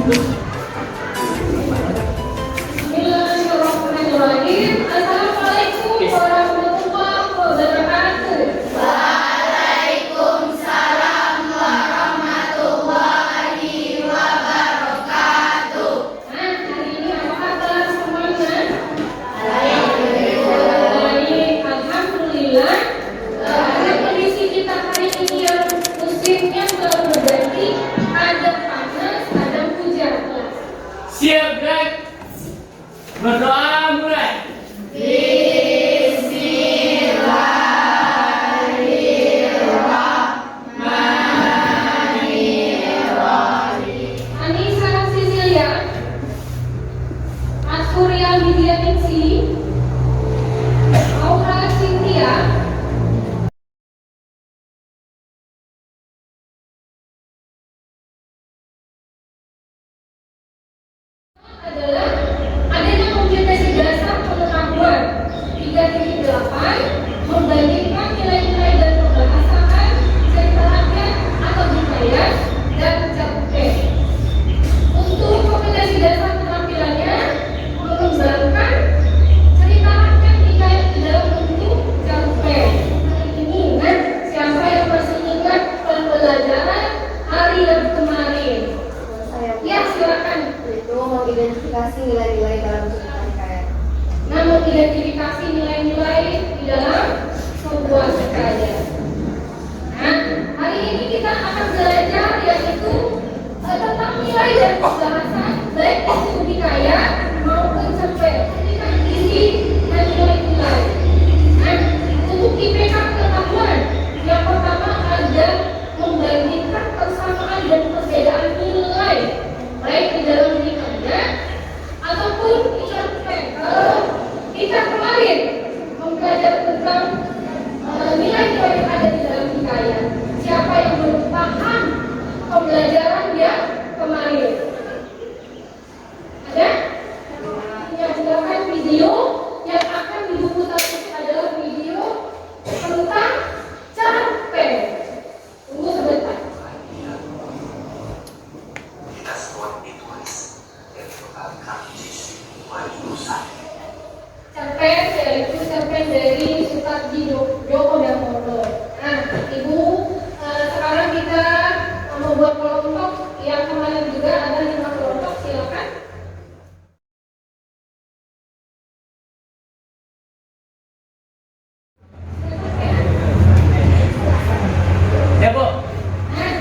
Bismillahirrahmanirrahim. Assalamualaikum warahmatullahi wabarakatuh. Waalaikumsalam warahmatullahi wabarakatuh. Nah, hari ini apa kabar semuanya? Baik. Alhamdulillah. Karena kondisi kita hari ini yang musimnya selalu berganti, ada panas, ada hujan. Siap, Greg. Berdoa mulai. Anissa Cecilia, Asuria Lydia Ningsi, Aura Cynthia, adalah adanya kompetisi dasar pengetahuan 3.8 membandingkan nilai-nilai dan pembahasan cerita rakyat atau hikayat dan capek. Untuk kompetensi dasar keterampilannya mengembangkan cerita rakyat hikayat di dalam bentuk capek. Ini ingat siapa yang masih ingat pembelajaran hari yang kemarin? Ya, silakan. Itu mengidentifikasi nilai-nilai dalam cerita hikayat. Nah, mengidentifikasi nilai-nilai di dalam sebuah hikayat. Nah, hari ini kita akan belajar yaitu tentang nilai dan pembahasan baik itu hikayat maupun cerpen. Ini kan isi dan nilai-nilai. Nah, untuk IPK pengetahuan yang pertama ada membandingkan persamaan dan perbedaan nilai baik di dalam hikayat ataupun cerpen. Kalau kita kemarin belajar tentang nilai-nilai yang ada di dalam hikayat, siapa yang belum paham pembelajaran yang kemarin? Ada? Ya, silakan. Video yang akan diputar itu adalah video tentang cerpen. Tunggu sebentar. Kita semua ditulis dan dibekalkan sisi warisan. Cerpen yaitu cerpen dari Sutarji Djoko Damono. Nah, Ibu, sekarang kita membuat kelompok yang kemarin juga ada 5 kelompok. Silakan. Ya, Bu. Nah,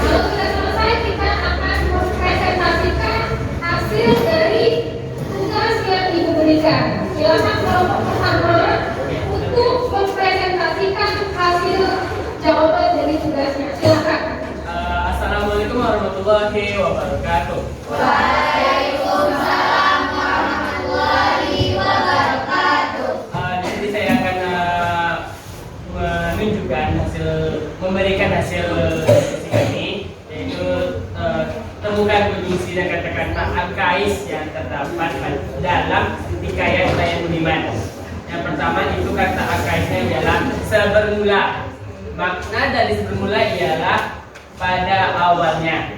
kalau sudah selesai kita akan mempresentasikan hasil dari tugas yang Ibu berikan. Silakan kelompok pertama untuk mempresentasikan hasil jawaban dari tugasnya. Silakan. Assalamualaikum warahmatullahi wabarakatuh. Waalaikumsalam warahmatullahi wabarakatuh. Di sini saya akan menunjukkan memberikan hasil diskusi kami, yaitu temukan kunci dan kata-kata arkais yang terdapat dalam hikayat Layang Budiman. Yang pertama itu kata arkaisnya ialah sebermula. Makna dari sebermula ialah pada awalnya.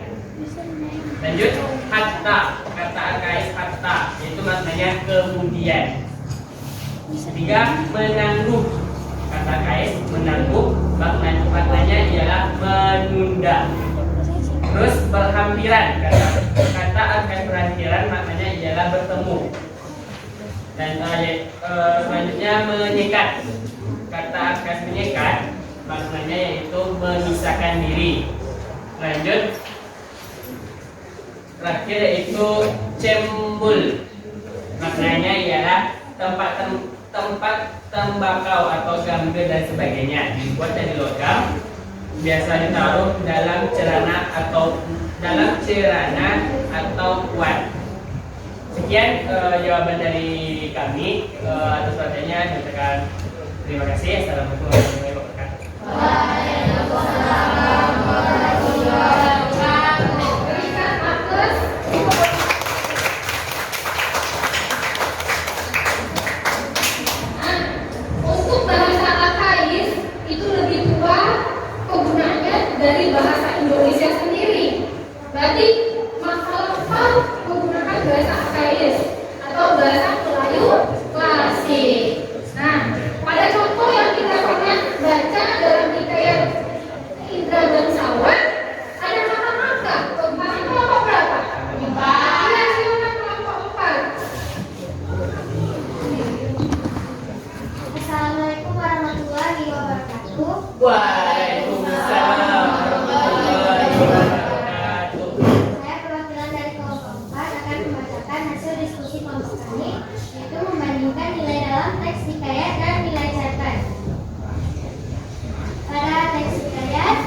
Lanjut, hatta, kata arkais hatta, yaitu maknanya kemudian. Ketiga, menangguh, kata arkais menangguh, maknanya ialah menunda. Terus berhampiran, kata arkais berhampiran maknanya ialah bertemu. Dan selanjutnya menyekat, kata arkais menyekat maknanya yaitu memisahkan diri. Lanjut, terakhir yaitu cembul, maknanya ialah tempat tembakau atau gambir dan sebagainya dibuat dari logam, biasa ditaruh dalam cerana kuat. Sekian jawaban dari kami. Atas perhatiannya nyatakan terima kasih. Assalamualaikum warahmatullahi wabarakatuh. Waalaikumsalam warahmatullahi wabarakatuh. Berikan atas. Nah, untuk bahasa arkais itu lebih tua penggunaannya dari bahasa Indonesia sendiri. Berarti masalah Waalaikumsalam warahmatullahi wabarakatuh. Saya perwakilan dari kelompok 4 akan membacakan hasil diskusi kelompok kami, yaitu membandingkan nilai dalam teks hikayat dan nilai cerpen. Pada teks hikayat,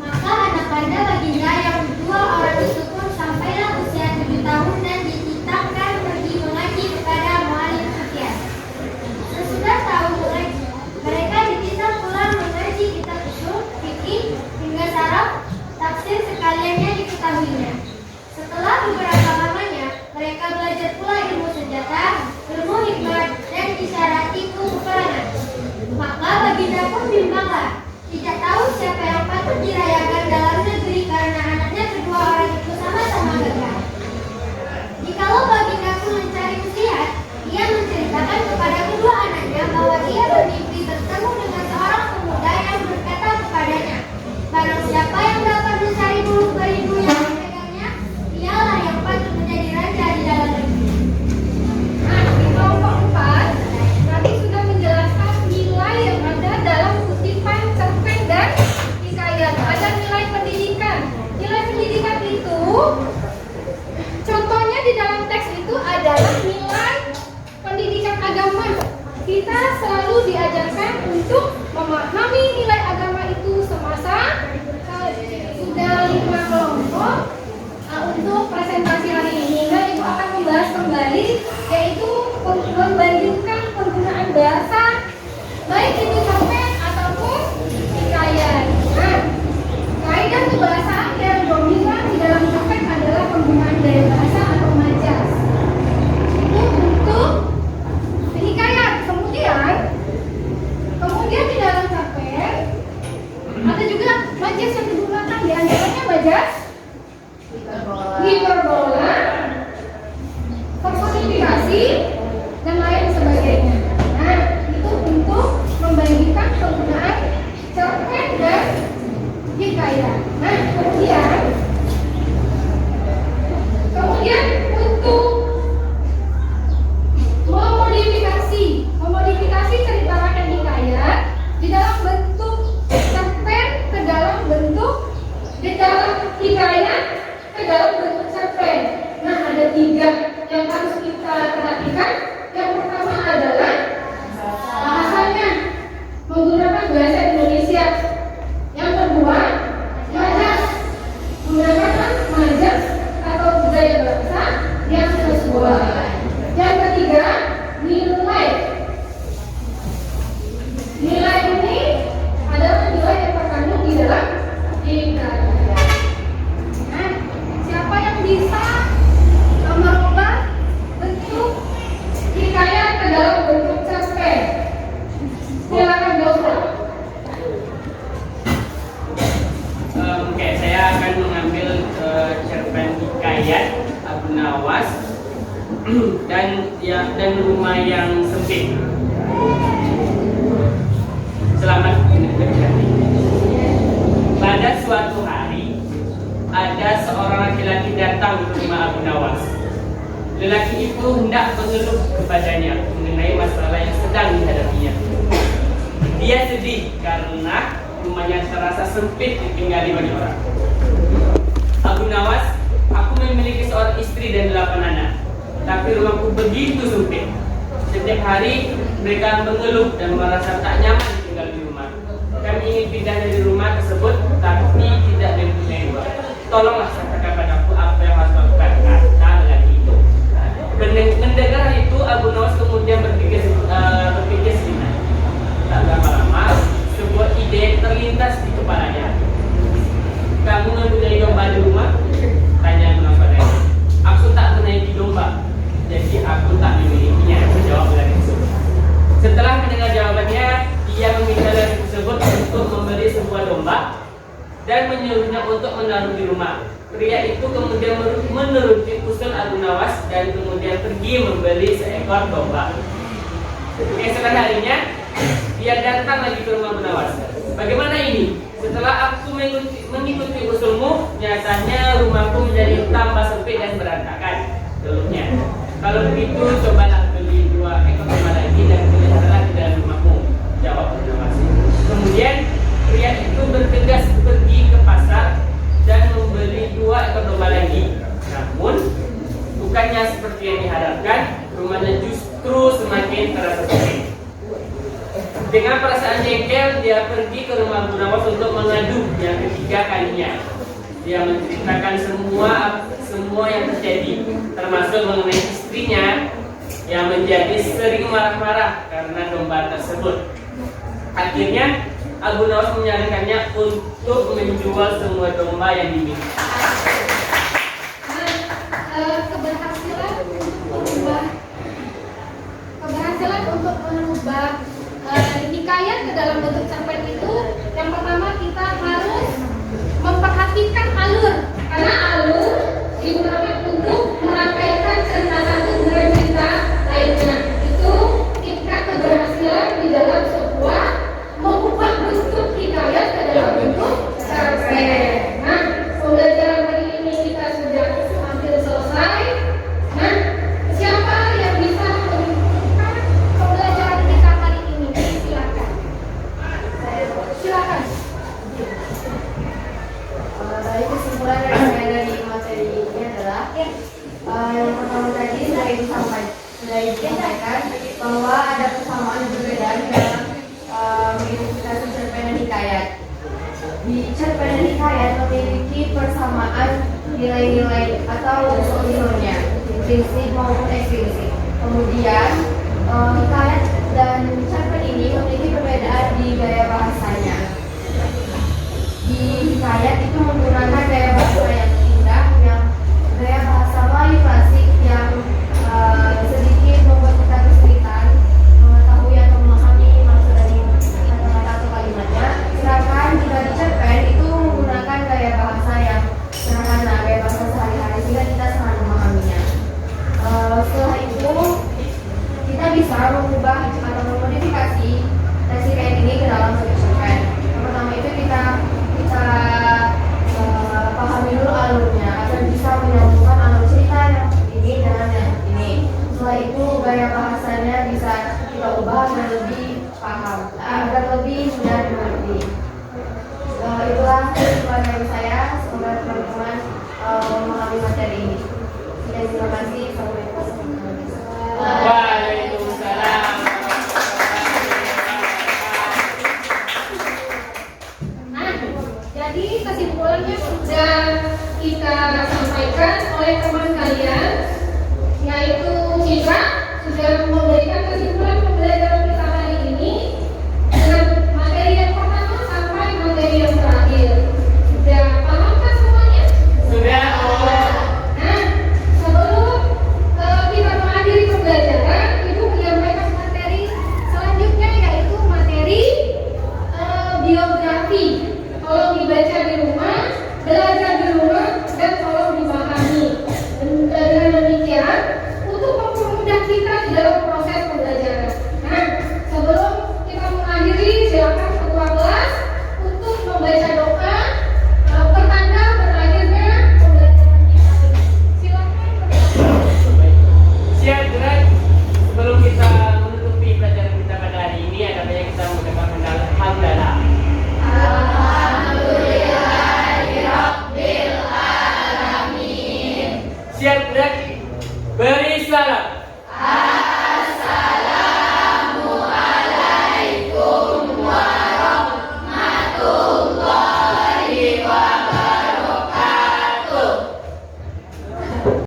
maka anak panda baginda yang dua orang itu pun sampailah usia 7 tahun dan dititahkan pergi mengaji kepada Muallim Sufyan. Sesudah tahu mengaji, mereka dititah pulang mengaji kitab usul, fikih, hingga saraf, tafsir sekaliannya diketahuinya. Setelah beberapa lamanya, mereka belajar pula ilmu senjata, ilmu hikmat, dan isyarati peperangan. Maka baginda pun bimbanglah, tidak tahu siapa yang patut dirayakan dalam negeri karena anaknya kedua orang itu sama-sama gagah. Jikalau baginda pun mencari muslihat, ia menceritakan kepada kedua anaknya bahwa ia bermimpi bertemu dengan seorang pemuda yang berkata kepadanya, barang siapa yang dapat mencari bulu beribu yang dipegangnya, ialah yang patut menjadi raja di dalam negeri. Nah, di kelompok 4 nanti sudah menjelaskan nilai yang ada dalam kutipan cerpen dan hikayat. Ada nilai pendidikan. Nilai pendidikan itu contohnya di dalam teks itu adalah nilai pendidikan agama. Kita selalu diajarkan untuk memahami nilai agama itu semasa sudah 5 kelompok. Untuk presentasi hari ini, Ibu akan membahas kembali, yaitu membandingkan penggunaan bahasa, baik itu cerpen ataupun hikayat. Nah, kaidah kebahasaan yang dominan di dalam cerpen adalah penggunaan gaya bahasa atau majas. Itu untuk hikayat. Kemudian di dalam cerpen ada juga majas yang digunakan, di antaranya majas hiperbola, personifikasi, dan lain sebagainya. Nah, itu untuk membandingkan penggunaan cerpen dan hikayat. Nah, kemudian untuk memodifikasi cerita rakyat hikayat di dalam bentuk cerpen ke dalam bentuk hikayat ke dalam bentuk cerpen. Nah, ada 3 yang harus kita perhatikan. Yang pertama adalah bahasanya, menggunakan bahasa Indonesia. Yang kedua, majas, menggunakan majas atau gaya bahasa yang sesuai. Yang ketiga, nilai. Nilai ini adalah nilai yang terkandung di dalam hikayat. Nah, siapa yang bisa merubah bentuk hikayat ke dalam bentuk cerpen? Silakan dokter. Oke, saya akan mengambil cerpen hikayat Abu Nawas dan rumah yang sempit. Selamat menikmati. Pada suatu hari, ada seorang laki-laki datang ke rumah Abu Nawas. Lelaki itu hendak mengeluh kepadanya mengenai masalah yang sedang dihadapinya. Dia sedih karena rumahnya terasa sempit ditinggali banyak orang. Abu Nawas, aku memiliki seorang istri dan 8 anak, tapi rumahku begitu sempit. Setiap hari mereka mengeluh dan merasa tak nyaman tinggal di rumah. Kami ingin pindah dari rumah tersebut, tapi tidak mempunyai uang. Tolonglah katakan padaku apa yang harus dilakukan, kata lelaki itu. Mendengar itu, Abu Nawas kemudian berpikir sejenak. Tak lama-lama, sebuah ide terlintas di kepalanya. Kamu mempunyai domba di rumah? Tanya Abu Nawas padanya. Aku tak menaiki domba, jadi aku tak memilikinya, menjawab lelaki tersebut. Setelah mendengar jawabannya, ia meminta lelaki tersebut untuk membeli sebuah domba dan menyuruhnya untuk menaruh di rumah. Pria itu kemudian menuruti usul Abu Nawas dan kemudian pergi membeli seekor domba. Keesokan harinya, dia datang lagi ke rumah Abu Nawas. Bagaimana ini? Setelah aku mengikuti usulmu, nyatanya rumahku menjadi tambah sempit dan berantakan. Keluhnya. Kalau begitu, cobalah beli 2 ekor domba lagi dan peliharalah di dalam rumahmu, jawab Abu Nawas. Kemudian Dengan perasaan jengkel, dia pergi ke rumah Abu Nawas untuk mengadu yang ketiga kalinya. Dia menceritakan semua yang terjadi, termasuk mengenai istrinya yang menjadi sering marah-marah karena domba tersebut. Akhirnya Abu Nawas menyarankannya untuk menjual semua domba yang dimiliki. Keberhasilan untuk merubah hikayat ke dalam bentuk cerpen itu, yang pertama kita harus memperhatikan alur, karena alur digunakan untuk merangkaikan cerita satu dengan cerita lainnya. Itu tingkat keberhasilan di dalam sebuah mengubah bentuk hikayat ke dalam bentuk cerpen. Nah, pembelajaran hari ini kita sudah hampir selesai. Nah, siapa yang bisa melanjutkan pembelajaran kita hari ini? Silakan. Silakan. Dari kesimpulan yang saya dari materi ini adalah yang pertama tadi sudah disampaikan bahwa ada persamaan dan perbedaan dalam mengidentifikasi cerpen dan hikayat. Di cerpen dan hikayat memiliki persamaan nilai-nilai atau unsur-unsurnya, intrinsik maupun ekstrinsik. Kemudian hikayat dan cerpen ini memiliki perbedaan di gaya bahasanya. Di hikayat itu menggunakan gaya bahasa yang indah, yang gaya bahasa Melayu klasik yang sedikit membuat kita kesulitan mengetahui atau memahami maksud dari kata-kata atau kalimatnya. Sedangkan jika di cerpen itu menggunakan gaya bahasa yang sederhana, gaya bahasa sehari-hari sehingga kita sangat memahaminya. Setelah itu kita bisa mengubah atau memodifikasi teks hikayat ini ke dalam satu cerpen. Yang pertama itu kita pahami dulu alurnya agar bisa menyambungkan alur cerita yang ini dengan yang ini. Setelah itu gaya bahasanya bisa kita ubah agar lebih paham, agar lebih mudah dimengerti. Itulah kesimpulan dari saya. Semoga teman-teman memahami materi ini. Sekian, terima kasih. Assalamualaikum. Waalaikumsalam. Nah, jadi kesimpulannya sudah kita sampaikan oleh teman kalian, yaitu Citra sudah memberikan kesimpulan pembelajaran kita hari ini dengan materi yang pertama sampai materi yang terakhir. Sudah pahamkah semuanya? Sudah. Nah, sebelum kita mengakhiri pembelajaran, Ibu menyampaikan materi selanjutnya, yaitu materi biografi. Tolong dibaca di rumah, belajar di rumah, dan tolong dipahami. Dengan demikian, untuk mempermudah kita di dalam proses pembelajaran. Nah, sebelum kita mengakhiri, silakan ketua kelas untuk membaca doa pertanda berakhirnya pembelajaran kita ini. Silakan. Siap, gerak. Sebelum kita menutupi pelajaran kita pada hari ini, ada banyak kita mengucapkan alhamdulillah. Siap, gerak. Beri salam.